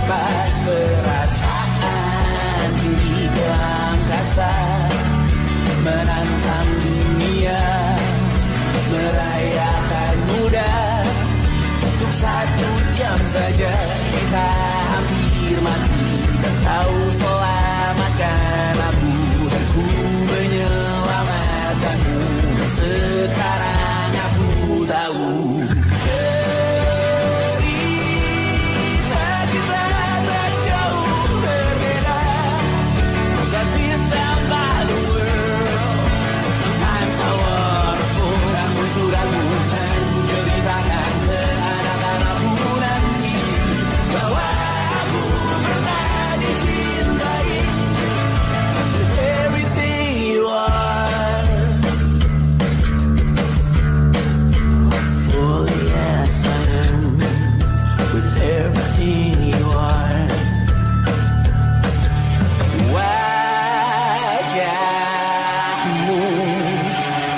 lepas perasaan tinggi ke angkasa, menantang dunia, merayakan muda. Untuk 1 jam saja kita hampir mati, dan kau selamatkan aku, dan ku menyelamatkanmu. Sekarang aku tahu cerita kita tak jauh berbeda. But it's about the world. Sometimes I wanna pull ramu-ramu dan ceritakan ke anak-anakku nanti bahwa aku pernah dicintai with everything you are. Fully as I am, with everything you are. Wajahmu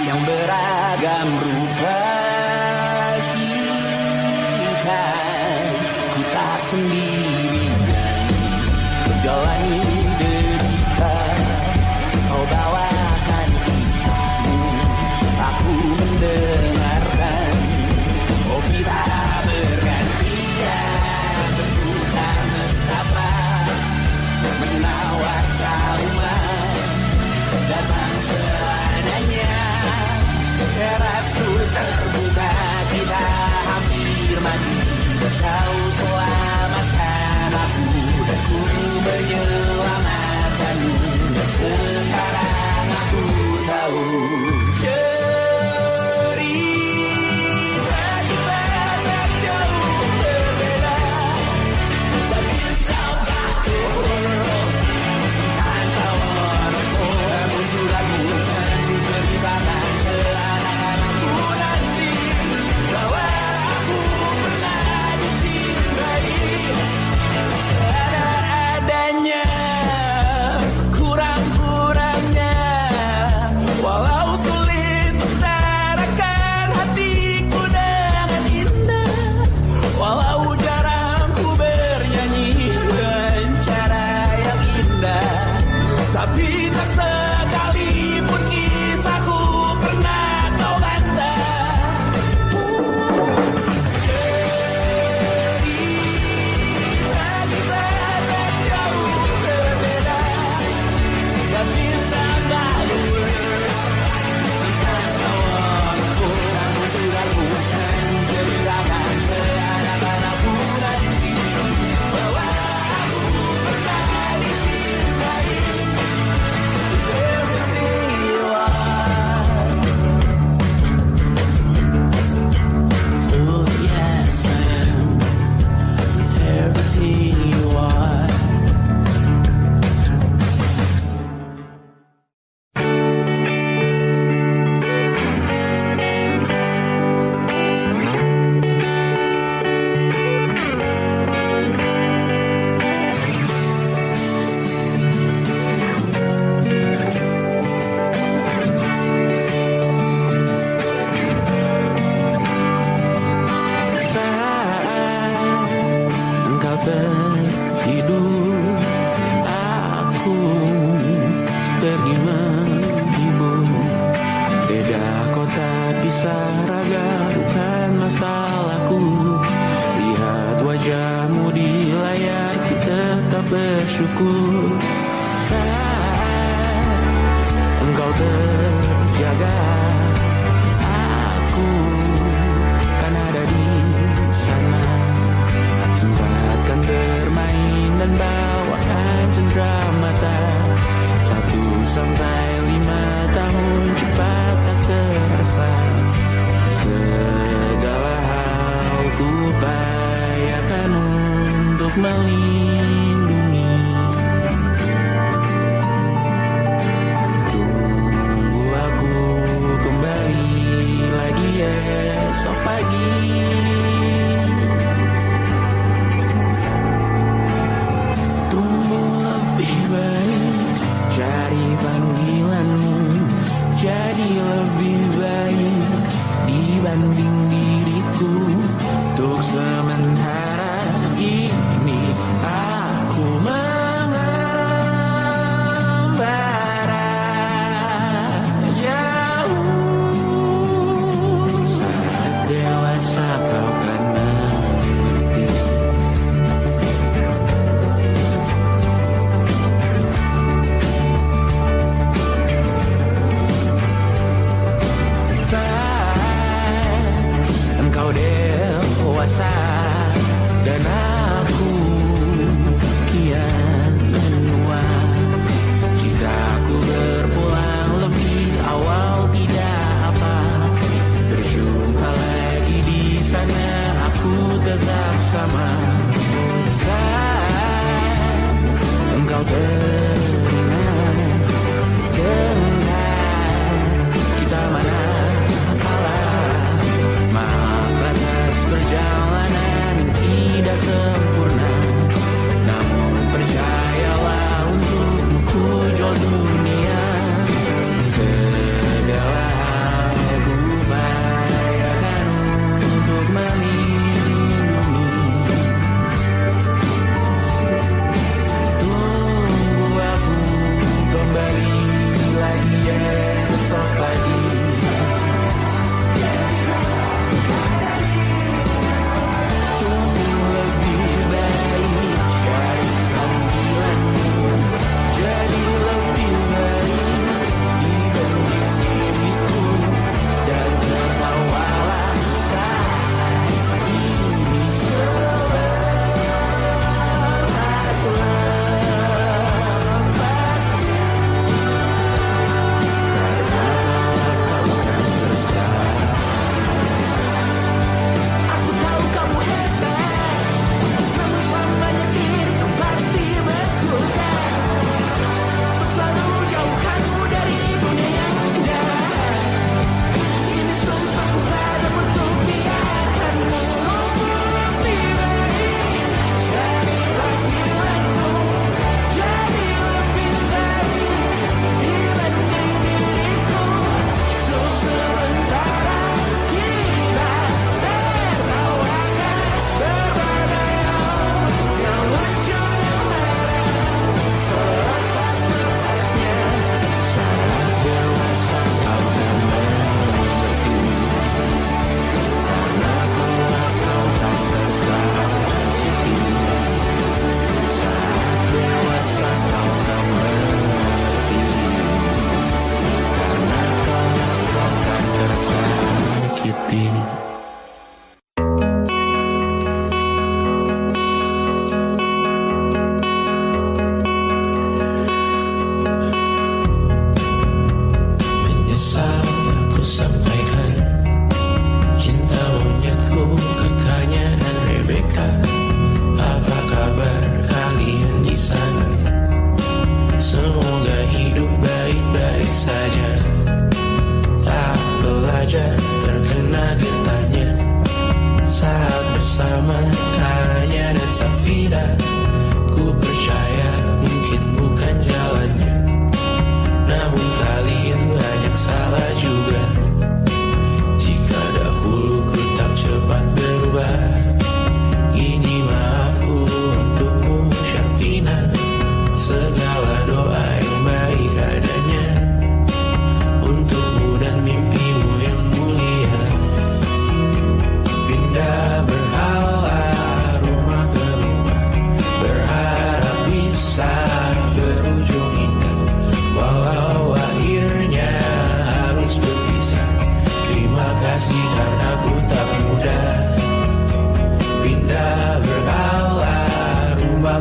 yang beragam rupa pastikan ku tak sendirian jalani derita. Kau bawakan kisahmu, aku mendengarkan. Oh, kita bergantian berduka nestapa, menawar trauma datang seadanya. Terasku terbuka, kita hampir mati, kau selamatkan aku, dan ku menyelamatkanmu. Dan sekarang aku tahu cerita kita tak jauh berbeda. But it's about the world. Sometimes I wanna pull ramu-ramu dan ceritakan ke anak-anakku nanti bahwa aku pernah dicintai seadanya, sekurang-kurangnya. Walau sulit utarakan hatiku dengan indah, walau jarang ku bernyanyi dengan cara yang indah, tapi tak sekalipun kisahku pernah kau bantah. Cerita kita tak jauh berbeda, but it's about the world. Sometimes I wanna pull ramu-ramu dan ceritakan ke anak-anakku nanti bahwa aku pernah dicintai with everything you are. Fully as I am, with everything you are. Saat engkau tertidur, aku pergi menghibur. Beda kota pisah raga bukan masalahku. Lihat wajahmu di layar, ku tetap bersyukur. Saat engkau terjaga, aku kan ada di sana. Sempatkan bermain dan bawakan cenderamata. 1-5 tahun cepat tak terasa. Segala hal ku upayakan untuk melindungi. Tunggu aku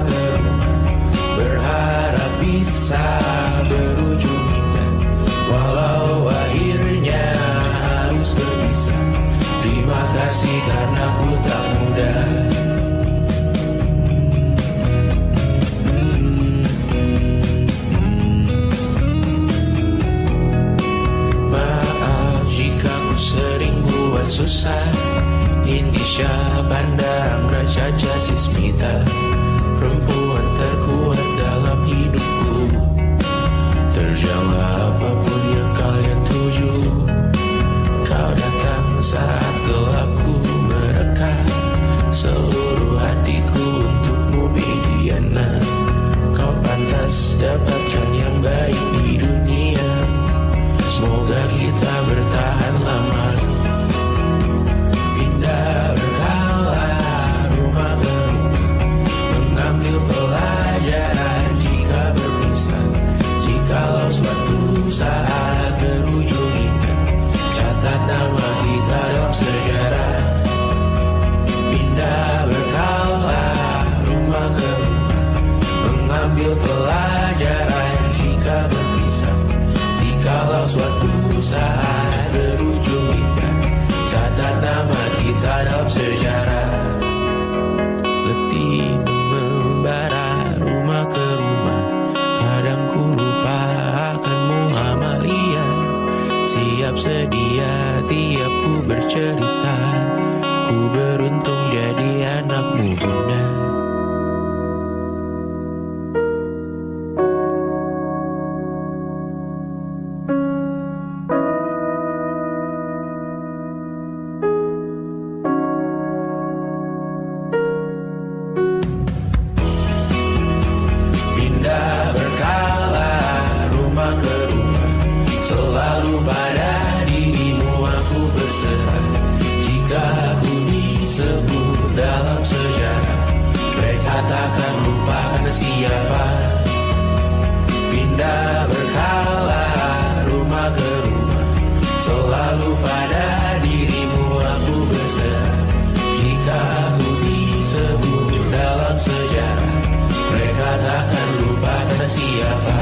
ke rumah, berharap bisa berujung indah. Walau akhirnya harus berpisah, terima kasih karena ku tak mudah. Maaf jika ku sering buat susah. Indisha pandang Raja Jasismita, perempuan terkuat dalam hidupku. Terjanglah apapun yang kalian tuju, kau datang saat gelapku mereka. Seluruh hatiku untukmu Bidiana, kau pantas dapatkan yang baik di dunia. Semoga kita bertahan lama, pindah berkala rumah ke rumah, mengambil pelajaran jika berpisah. Jikalau suatu saat berujung indah, catat nama kita dalam sejarah. Pindah berkala rumah ke rumah, mengambil pelajaran jika berpisah. Jikalau suatu saat berujung indah, catat nama kita dalam sejarah. Letih membara rumah ke rumah, kadang ku lupa akanmu Amalia. Siap sedia tiap ku bercerita, ku beruntung jadi anakmu bunda. Siapa pindah berkala rumah ke rumah, selalu pada dirimu aku berserah. Jika aku disebut dalam sejarah, mereka takkan lupa karena siapa.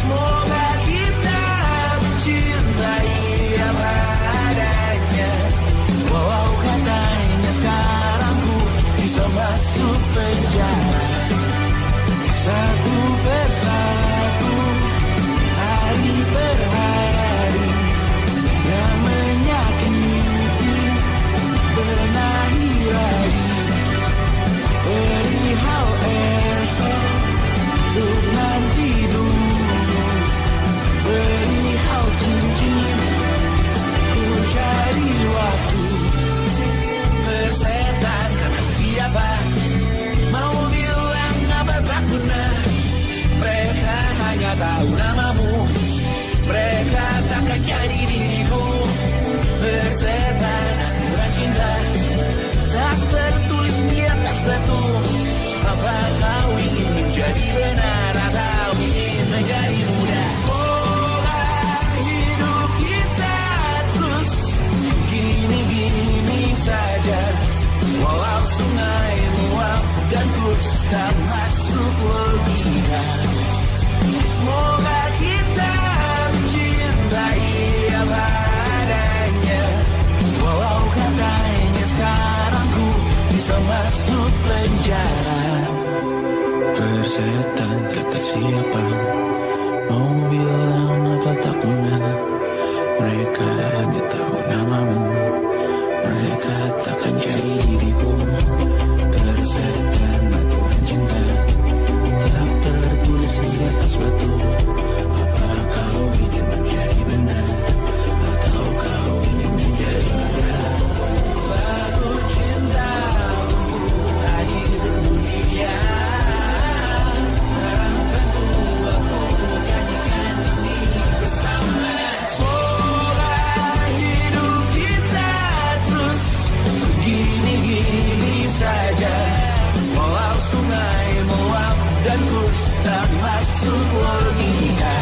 Semoga kita mencintai apa adanya. Walau katanya sekarang ku bisa masuk penjara. Satu persatu, hari per hari, yang menyakiti, benahi lagi. Perihal esok, untuk nanti dulu. Perihal cincin, ku cari waktu. Persetan kata siapa, mau bilang apa tak guna. Mereka hanya tahu namamu, mereka takkan jadi diriku. Persetan aturan cinta, tak tertulis di atas batu. Apa kau ingin menjadi benar atau ingin menjadi muda? Semoga hidup kita terus gini-gini saja. Walau sungai meluap dan terus tak masuk logika. Semoga kita mencintai apa adanya. Walau katanya sekarang ku bisa masuk penjara. Persetan kata siapa, mau bilang apa tak guna. Mereka hanya tahu namamu, mereka takkan jadi diriku. Persetan aturan cinta, tak tertulis di atas batu. Apa kau ingin menjadi benar, atau kau ingin menjadi muda? Lagu cinta untuk hadir dunia. Sekarang bantu aku nyanyikan ini bersama. Semoga hidup kita terus gini-gini saja. Walau sungai meluap dan terus tak masuk logika.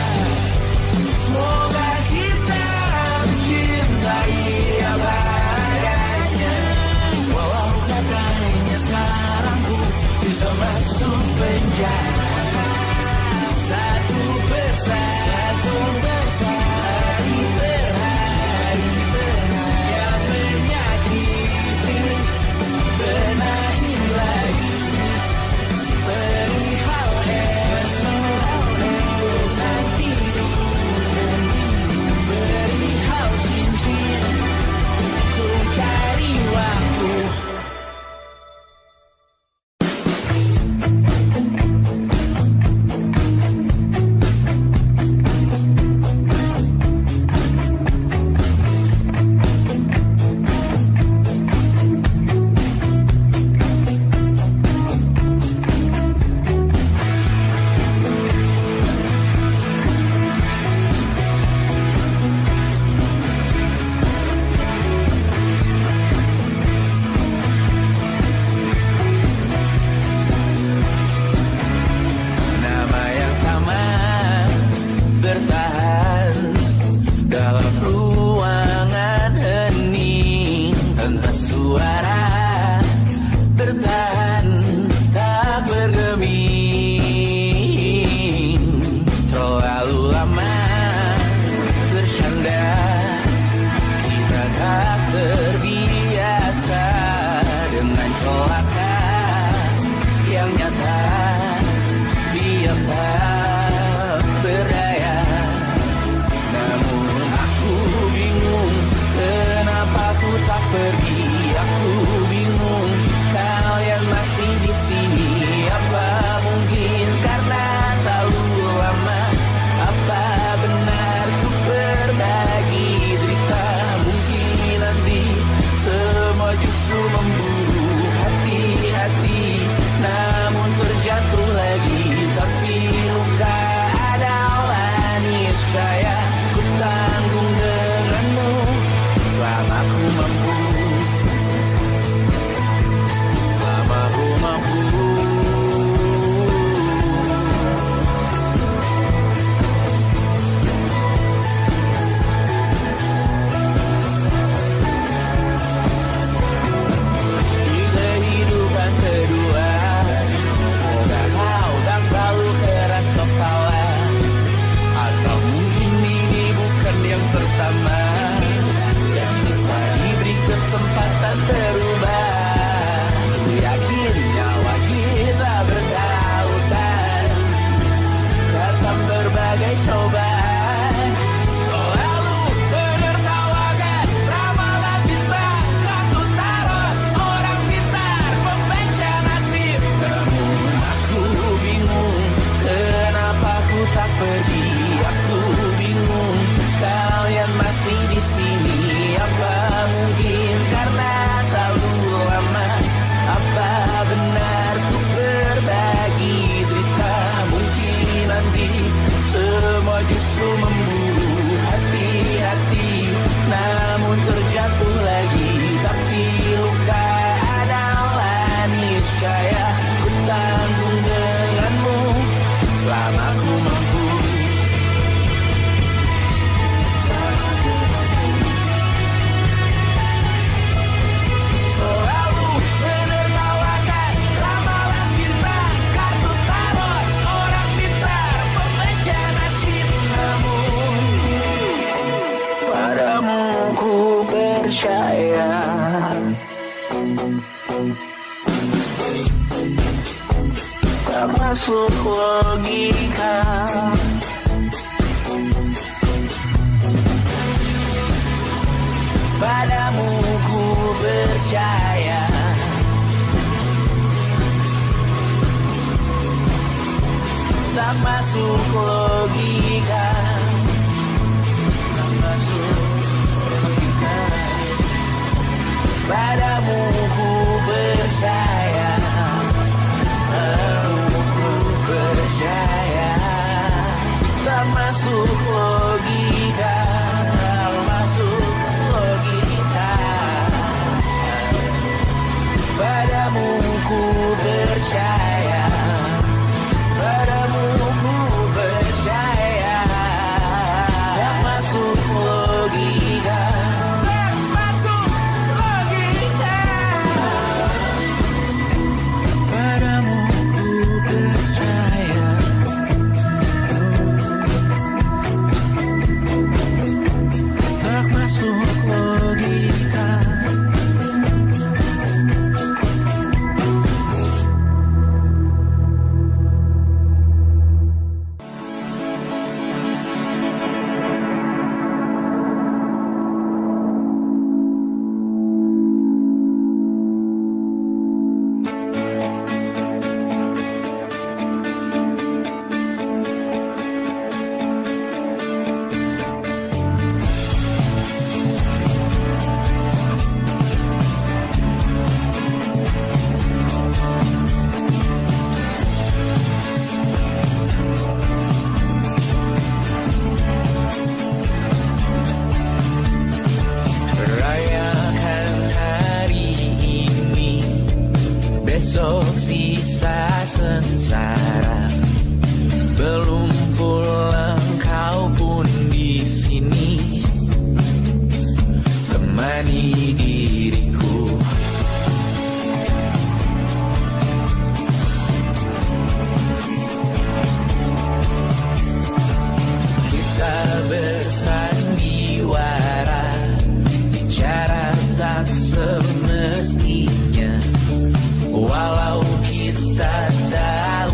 Semoga kita mencintai apa adanya. Walau katanya sekarang ku bisa masuk penjara. Satu persatu, hari per hari, yang menyakiti, benahi lagi. Perihal esok, nanti dulu. Perihal cincin, ku cari waktu. tak masuk logika. Padamu ku percaya, tak masuk logika, tak masuk logika. Padamu ku percaya, padamu ku percaya, tak masuk logika, tak masuk logika. Padamu ku percaya, padamu ku percaya, tak masuk logika, tak masuk logika. Padamu ku percaya, tak masuk logika. Rayakan hari ini, besok sisa sengsara. Belum pulang kau pun di sini, temani diriku. Kita bersandiwara, bicara tak semestinya, walau kita tahu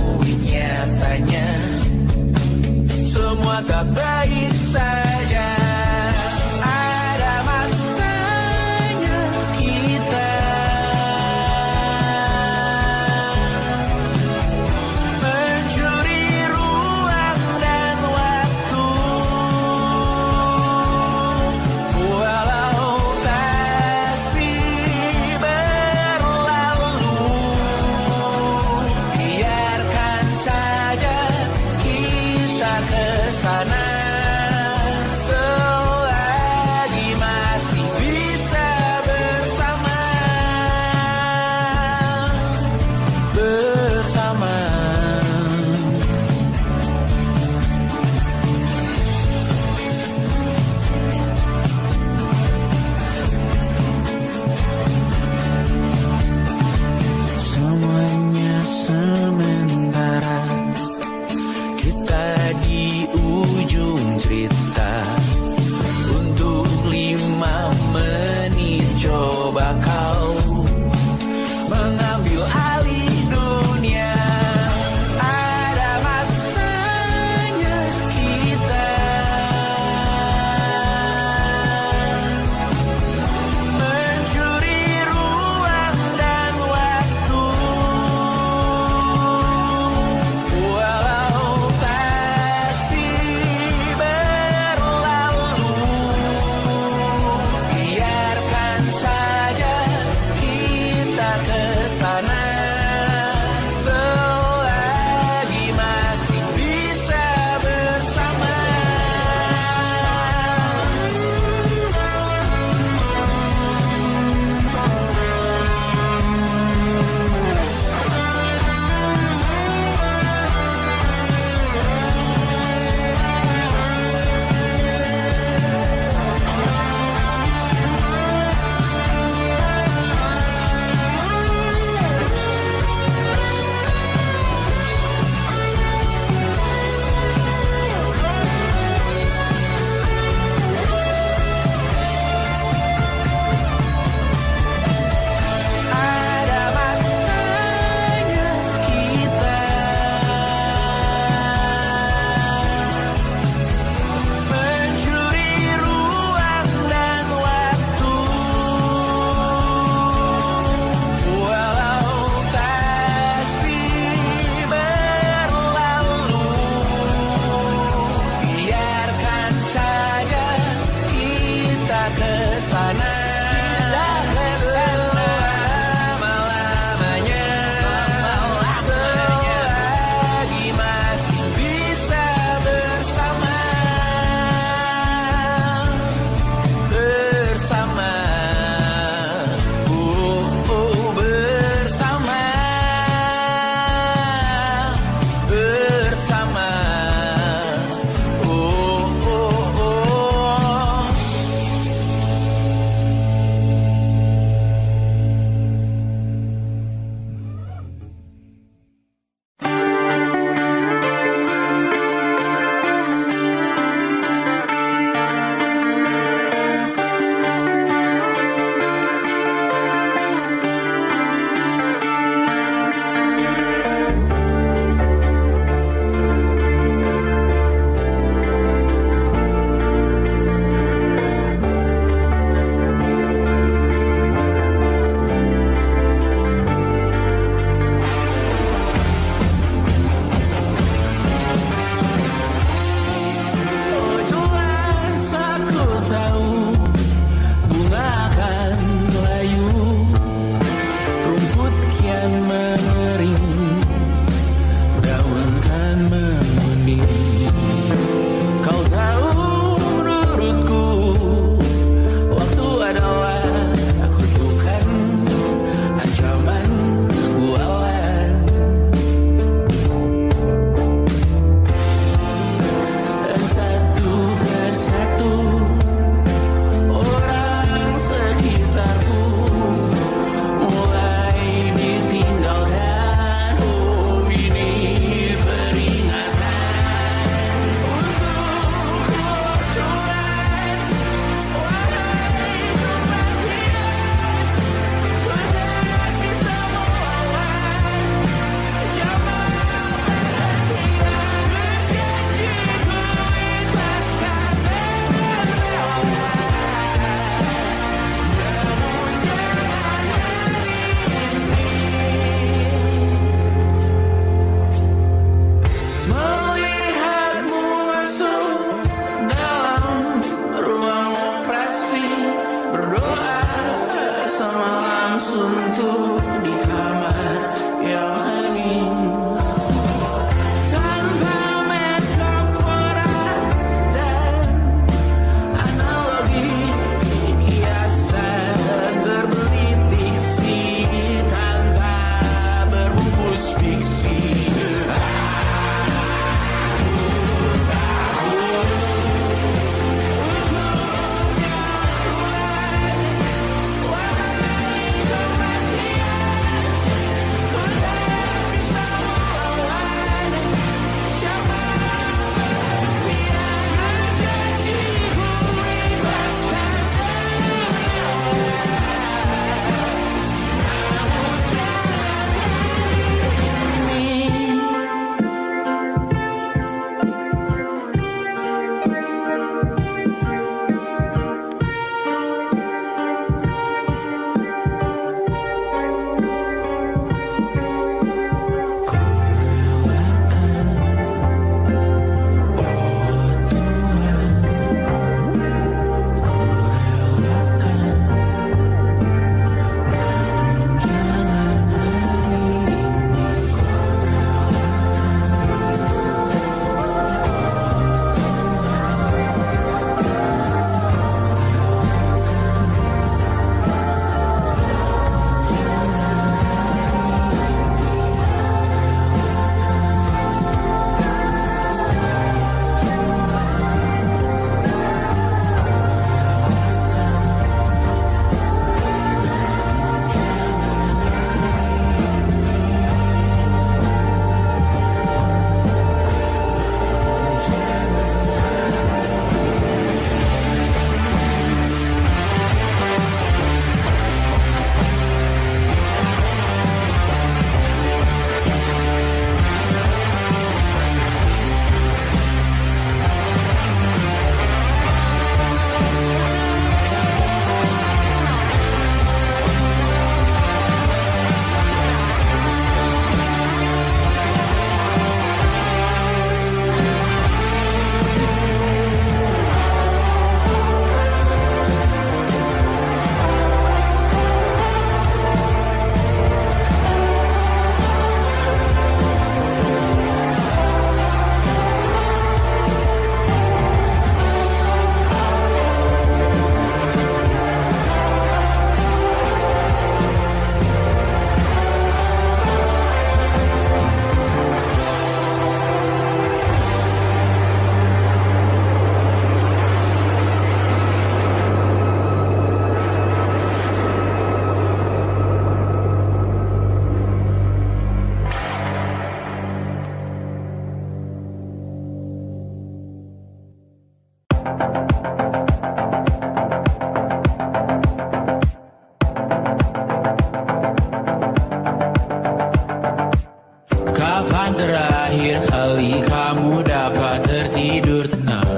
Kapan terakhir kali kamu dapat tertidur tenang?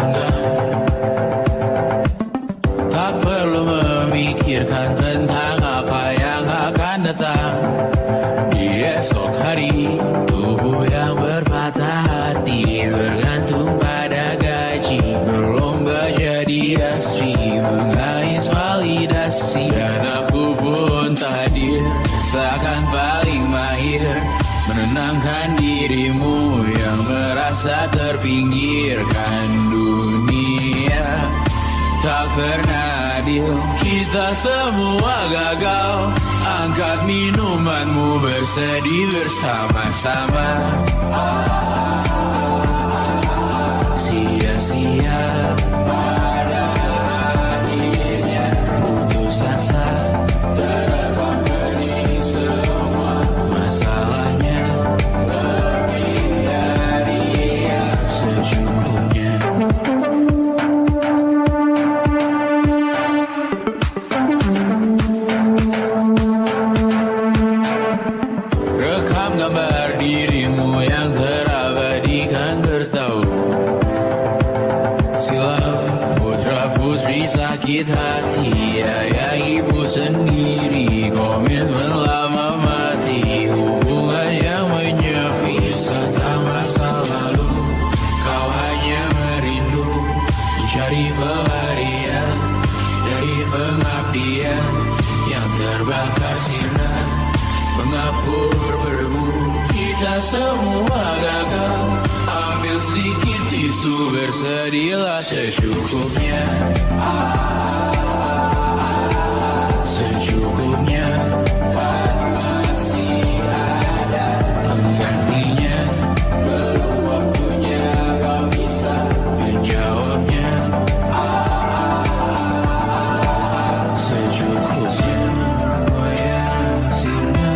Enggak. Tak perlu memikirkan tentang apa yang akan datang di esok hari. Tubuh yang berpatah hati bergantung pada gaji, berlomba jadi asri, mengais validasi. Dan aku pun tak hadir, seakan paling mahir menenangkan dirimu yang merasa terpinggirkan. Dunia tak pernah adil, kita semua gagal. Angkat minumanmu, bersedih bersama-sama. Sia-sia pada akhirnya putus asa. Darahkan benih semua masalahnya, lebih dari yang secukupnya. Rekam gambar dirimu yang terabadikan bertahun silam. Putra-putri sakit hati, ayah ibu sendiri, komitmen lama mati, hubungan yang menyepi. Wisata masa lalu, kau hanya merindu, mencari pelarian dari pengabdian yang terbakar sinar, mengapur berdebu. Kita semua gagal. Ambil sedikit tisu, bersedihlah secukupnya. Secukupnya, kan masih ada penggantinya. Belum waktunya kau bisa menjawabnya. Secukupnya, oh ya, sirna.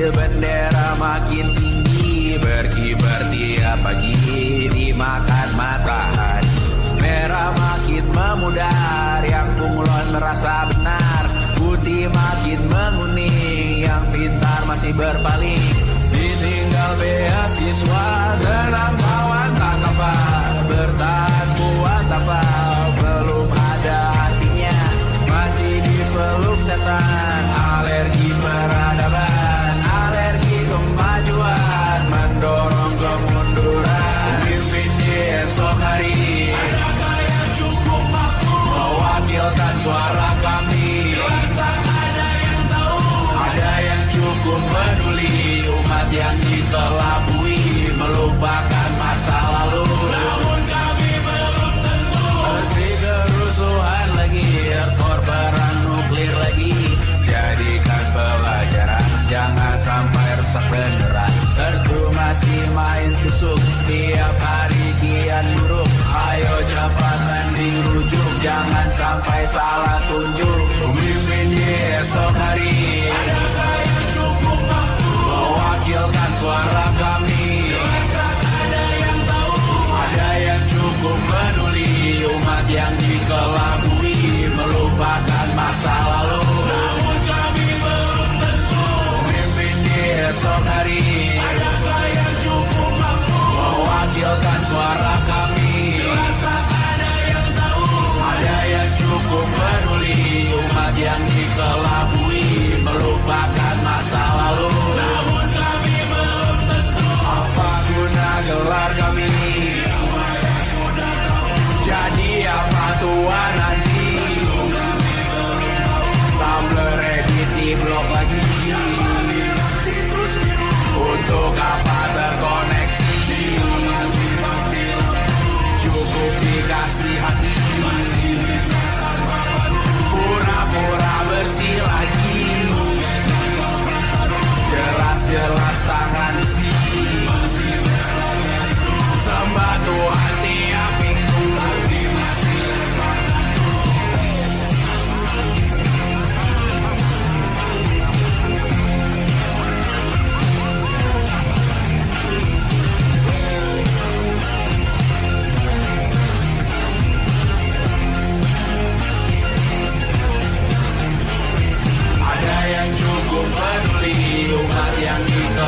Bendera makin tinggi, berkibar tiap pagi dimakan matahari. Merah makin memudar, yang bunglon merasa benar. Putih makin menguning, yang pintar masih berpaling. Ditinggal beasiswa, tenang kawan tak apa. Bertahan kuat apa, belum ada artinya. Masih dipeluk setan, alergi peradaban, alergi kemajuan, mendorong kemunduran. Pimpin di esok hari, adakah yang cukup mampu mewakilkan suara kami? Jelaskan ada yang tahu, ada yang cukup peduli. Umat yang dikelabui, melupakan masa lalu. Namun kami belum tentu. Menteri kerusuhan lagi, korban nuklir lagi. Jadikan pelajaran, jangan sampai rusak busuk, tiap hari kian buruk. Ayo cepat mending rujuk, jangan sampai salah tunjuk. Pemimpin di esok hari, adakah yang cukup mampu mewakilkan suara kami? Jelas ada yang tahu, ada yang cukup peduli. Umat yang dikelabui melupakan masa lalu, namun kami belum tentu pemimpin di esok hari. Adakah yang cukup mampu mewakilkan suara kami? Jelas ada yang tahu, ada yang cukup peduli. Umat yang dikelabui melupakan masa lalu, namun kami belum tentu. Apa guna gelar kami? Siapa yang sudah tahu? Jadi apa tua nanti? Tumblr, Reddit, di blog lagi. Untuk apa terkoneksi? Cukup dikasih hati, pura-pura bersih lagi. Jelas-jelas tangan besi, sembah Tuhan tiap minggu. Ada yang cukup peduli, umat yang dikelabui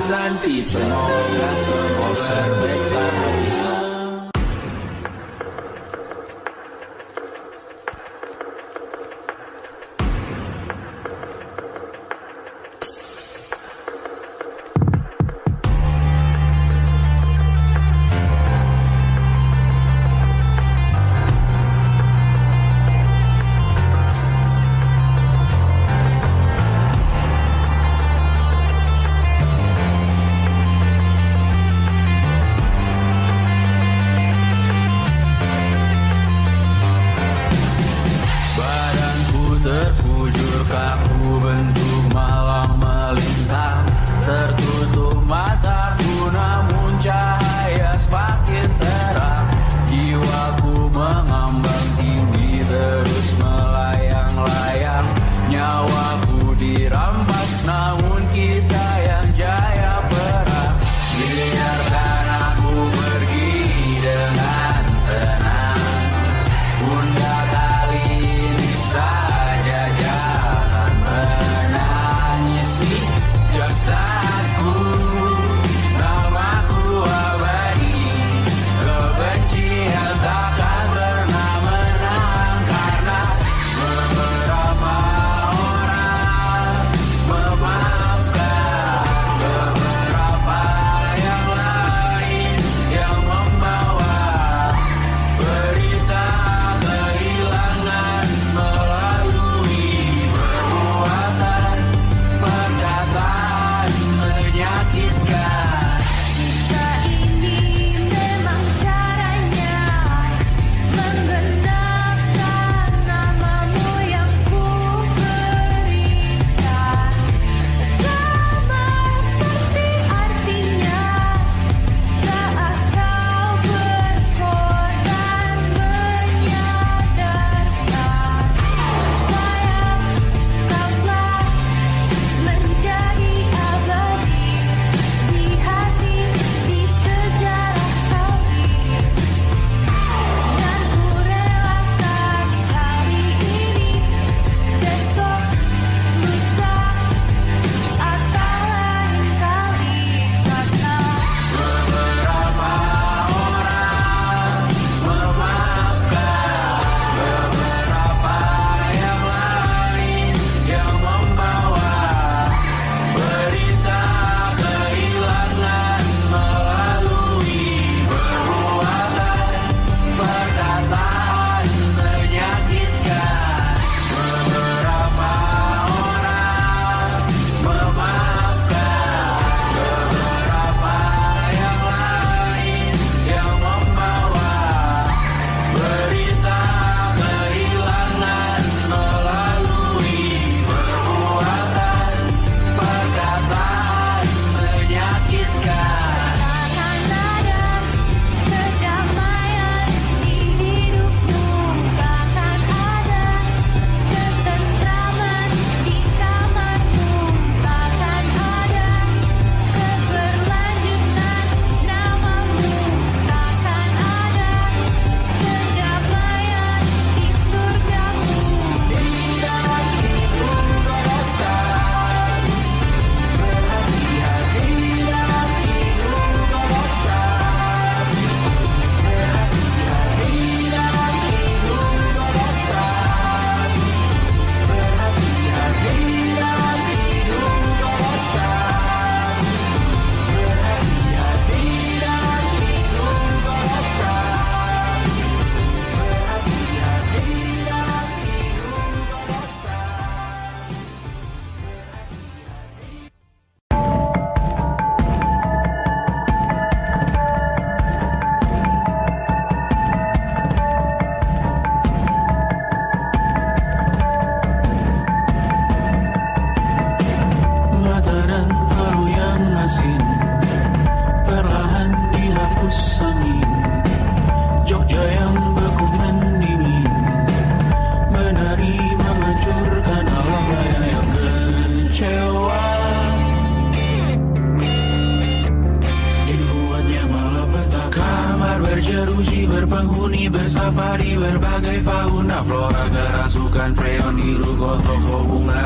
nanti semoga semua sebesar hatinya. berjeruji, berpenghuni, bersafari, berbagai fauna, flora, kerasukan freon, biru, toko bunga.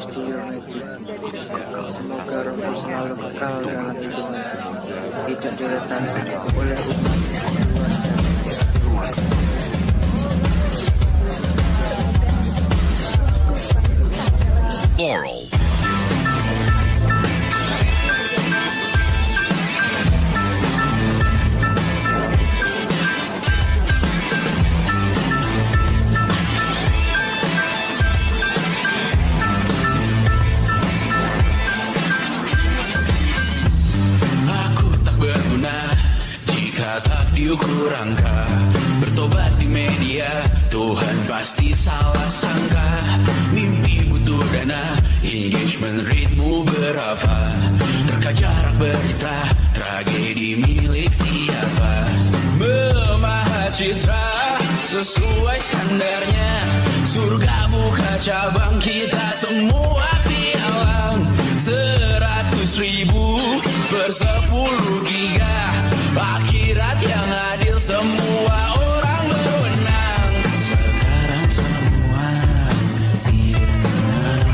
Please do your magic. Semoga rohku selalu kekal dalam hitungan, tidak diretas oleh umat di luar sana. Laurel. Tak diukur angka, bertobat di media, Tuhan pasti salah sangka. Mimpi butuh dana, engagement ritmu berapa, terka jarak berita, tragedi milik siapa. Memahat citra sesuai standarnya, surga buka cabang, kita semua pialang. 100.000 per 10 giga, akhirat yang adil, semua orang berwenang. Sekarang semua tidak tenang,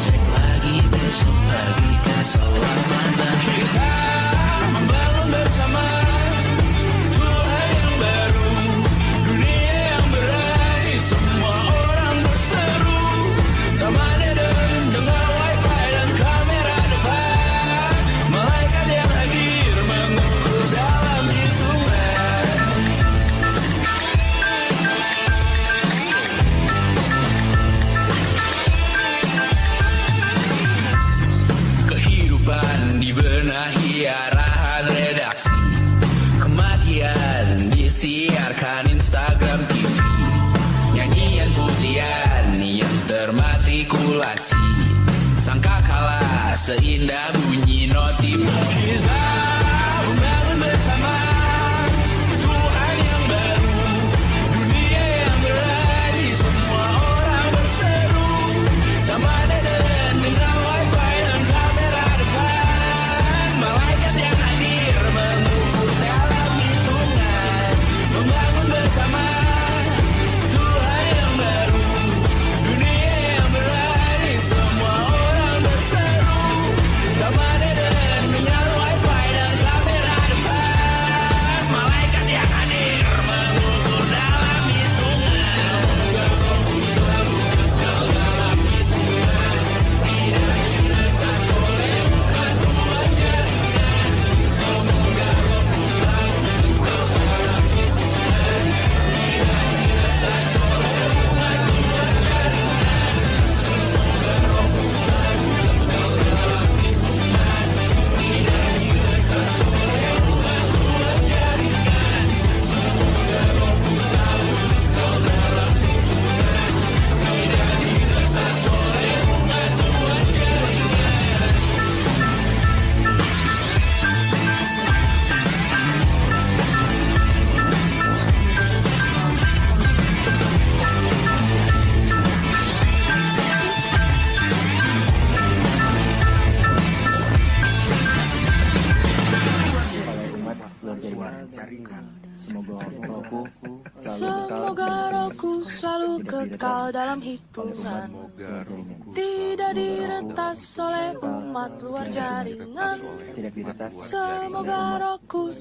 cek lagi besok pagi keselamatan. Kita membangun bersama Tuhan yang baru, dunia yang berani, semua orang berseru. Taman Eden dengan wifi dan kamera depan, malaikat yang hadir mengukur dalam hitungan. Kehidupan dibenahi arahan redaksi, kematian disiarkan Instagram TV, nyanyian pujian yang termatrikulasi, sangka kalah seindah bunyi notif. Kita membangun bersama Tuhan yang baru, dunia yang berani, semua orang berseru. Taman Eden dengan wifi dan kamera depan, malaikat yang hadir mengukur dalam hitungan. Membangun bersama Tuhan yang baru, dunia yang berani, semua orang berseru. Taman Eden dengan wifi dan kamera depan, malaikat yang hadir mengukur dalam hitungan. Semoga rohku selalu kekal dalam hitungan, tidak diretas oleh batuan jaringan. Semoga rohku selalu kekal dalam hitungan, tidak diretas oleh batuan jaringan. Semoga rohku selalu kekal dalam hitungan, tidak diretas oleh batuan jaringan. Semoga rohku selalu kekal dalam hitungan, tidak diretas oleh batuan jaringan. Semoga rohku selalu kekal dalam hitungan, tidak diretas oleh umat luar jaringan. Semoga rohku